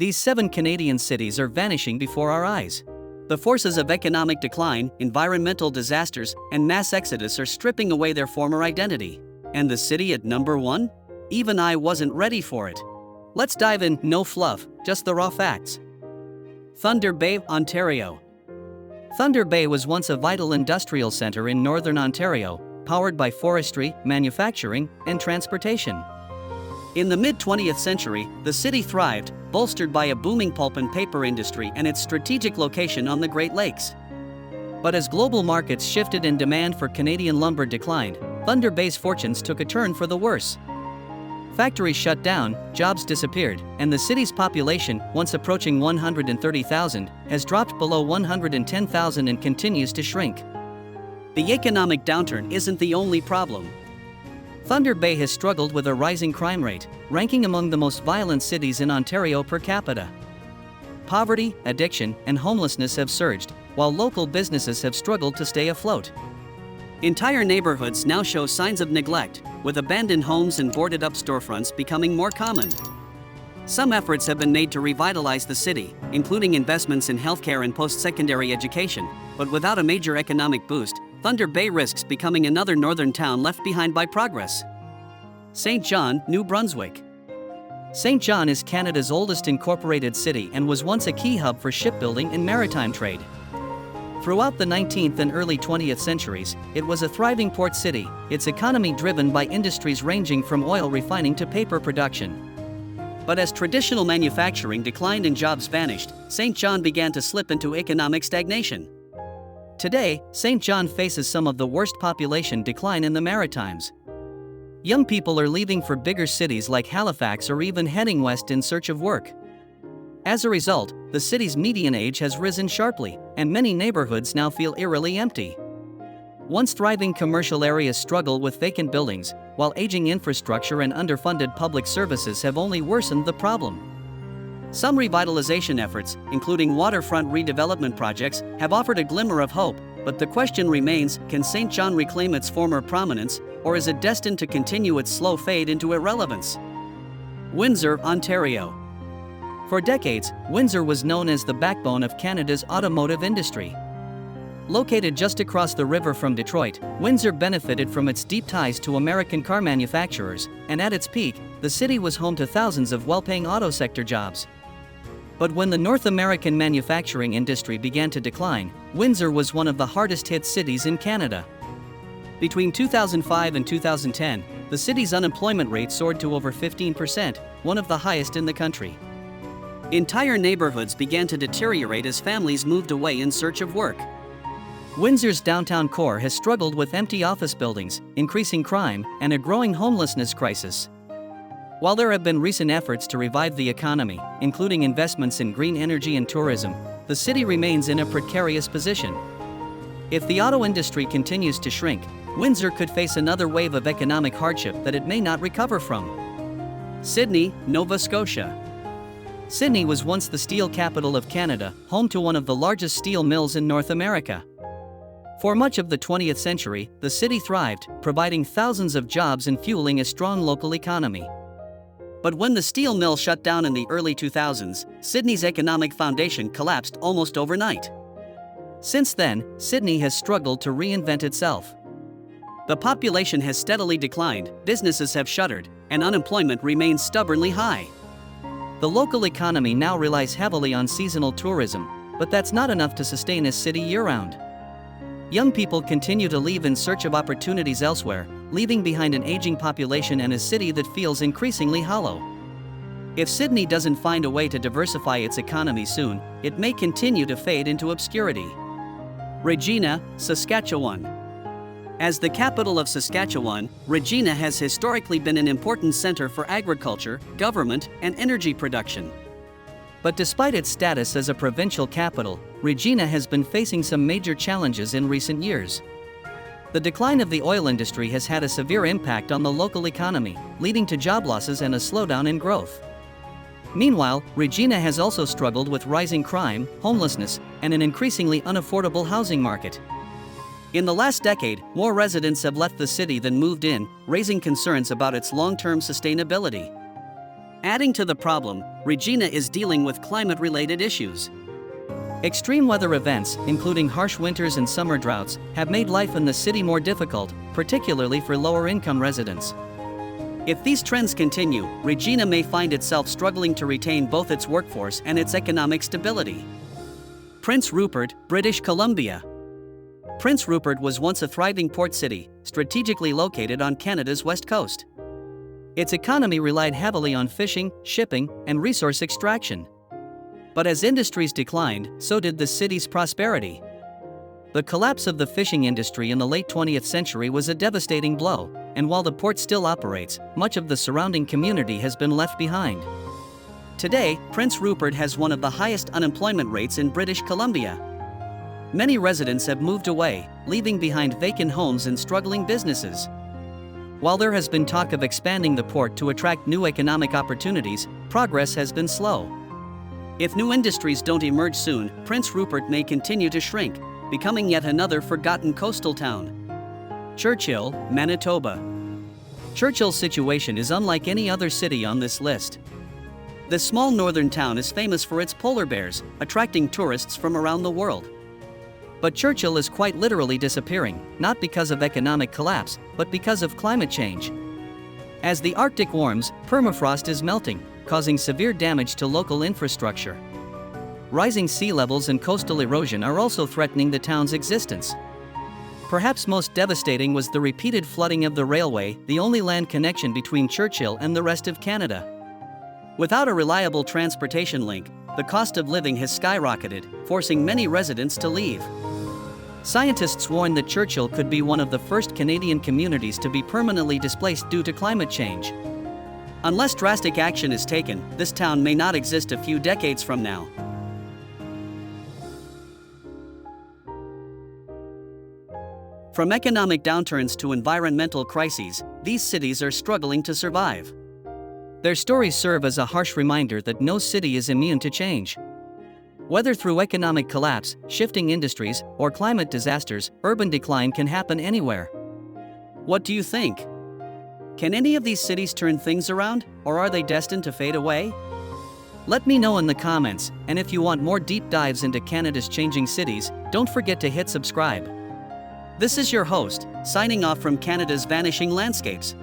These 7 Canadian cities are vanishing before our eyes. The forces of economic decline, environmental disasters, and mass exodus are stripping away their former identity. And the city at number 1? Even I wasn't ready for it. Let's dive in, no fluff, just the raw facts. Thunder Bay, Ontario. Thunder Bay was once a vital industrial centre in northern Ontario, powered by forestry, manufacturing, and transportation. In the mid-20th century, the city thrived, bolstered by a booming pulp and paper industry and its strategic location on the Great Lakes. But as global markets shifted and demand for Canadian lumber declined, Thunder Bay's fortunes took a turn for the worse. Factories shut down, jobs disappeared, and the city's population, once approaching 130,000, has dropped below 110,000 and continues to shrink. The economic downturn isn't the only problem. Thunder Bay has struggled with a rising crime rate, ranking among the most violent cities in Ontario per capita. Poverty, addiction, and homelessness have surged, while local businesses have struggled to stay afloat. Entire neighborhoods now show signs of neglect, with abandoned homes and boarded-up storefronts becoming more common. Some efforts have been made to revitalize the city, including investments in healthcare and post-secondary education, but without a major economic boost, Thunder Bay risks becoming another northern town left behind by progress. St. John, New Brunswick. St. John is Canada's oldest incorporated city and was once a key hub for shipbuilding and maritime trade. Throughout the 19th and early 20th centuries, it was a thriving port city, its economy driven by industries ranging from oil refining to paper production. But as traditional manufacturing declined and jobs vanished, St. John began to slip into economic stagnation. Today, St. John faces some of the worst population decline in the Maritimes. Young people are leaving for bigger cities like Halifax or even heading west in search of work. As a result, the city's median age has risen sharply, and many neighborhoods now feel eerily empty. Once thriving commercial areas struggle with vacant buildings, while aging infrastructure and underfunded public services have only worsened the problem. Some revitalization efforts, including waterfront redevelopment projects, have offered a glimmer of hope, but the question remains, can St. John reclaim its former prominence, or is it destined to continue its slow fade into irrelevance? Windsor, Ontario. For decades, Windsor was known as the backbone of Canada's automotive industry. Located just across the river from Detroit, Windsor benefited from its deep ties to American car manufacturers, and at its peak, the city was home to thousands of well-paying auto sector jobs. But when the North American manufacturing industry began to decline, Windsor was one of the hardest-hit cities in Canada. Between 2005 and 2010, the city's unemployment rate soared to over 15%, one of the highest in the country. Entire neighborhoods began to deteriorate as families moved away in search of work. Windsor's downtown core has struggled with empty office buildings, increasing crime, and a growing homelessness crisis. While there have been recent efforts to revive the economy, including investments in green energy and tourism, the city remains in a precarious position. If the auto industry continues to shrink, Windsor could face another wave of economic hardship that it may not recover from. Sydney, Nova Scotia. Sydney was once the steel capital of Canada, home to one of the largest steel mills in North America. For much of the 20th century, the city thrived, providing thousands of jobs and fueling a strong local economy. But when the steel mill shut down in the early 2000s, Sydney's economic foundation collapsed almost overnight. Since then, Sydney has struggled to reinvent itself. The population has steadily declined, businesses have shuttered, and unemployment remains stubbornly high. The local economy now relies heavily on seasonal tourism, but that's not enough to sustain a city year-round. Young people continue to leave in search of opportunities elsewhere, leaving behind an aging population and a city that feels increasingly hollow. If Sydney doesn't find a way to diversify its economy soon, it may continue to fade into obscurity. Regina, Saskatchewan. As the capital of Saskatchewan, Regina has historically been an important center for agriculture, government, and energy production. But despite its status as a provincial capital, Regina has been facing some major challenges in recent years. The decline of the oil industry has had a severe impact on the local economy, leading to job losses and a slowdown in growth. Meanwhile, Regina has also struggled with rising crime, homelessness, and an increasingly unaffordable housing market. In the last decade, more residents have left the city than moved in, raising concerns about its long-term sustainability. Adding to the problem, Regina is dealing with climate-related issues. Extreme weather events, including harsh winters and summer droughts, have made life in the city more difficult, particularly for lower-income residents. If these trends continue, Regina may find itself struggling to retain both its workforce and its economic stability. Prince Rupert, British Columbia. Prince Rupert was once a thriving port city, strategically located on Canada's west coast. Its economy relied heavily on fishing, shipping, and resource extraction. But as industries declined, so did the city's prosperity. The collapse of the fishing industry in the late 20th century was a devastating blow, and while the port still operates, much of the surrounding community has been left behind. Today, Prince Rupert has one of the highest unemployment rates in British Columbia. Many residents have moved away, leaving behind vacant homes and struggling businesses. While there has been talk of expanding the port to attract new economic opportunities, progress has been slow. If new industries don't emerge soon, Prince Rupert may continue to shrink, becoming yet another forgotten coastal town. Churchill, Manitoba. Churchill's situation is unlike any other city on this list. This small northern town is famous for its polar bears, attracting tourists from around the world. But Churchill is quite literally disappearing, not because of economic collapse, but because of climate change. As the Arctic warms, permafrost is melting, causing severe damage to local infrastructure. Rising sea levels and coastal erosion are also threatening the town's existence. Perhaps most devastating was the repeated flooding of the railway, the only land connection between Churchill and the rest of Canada. Without a reliable transportation link, the cost of living has skyrocketed, forcing many residents to leave. Scientists warn that Churchill could be one of the first Canadian communities to be permanently displaced due to climate change. Unless drastic action is taken, this town may not exist a few decades from now. From economic downturns to environmental crises, these cities are struggling to survive. Their stories serve as a harsh reminder that no city is immune to change. Whether through economic collapse, shifting industries, or climate disasters, urban decline can happen anywhere. What do you think? Can any of these cities turn things around, or are they destined to fade away? Let me know in the comments, and if you want more deep dives into Canada's changing cities, don't forget to hit subscribe. This is your host, signing off from Canada's Vanishing Landscapes.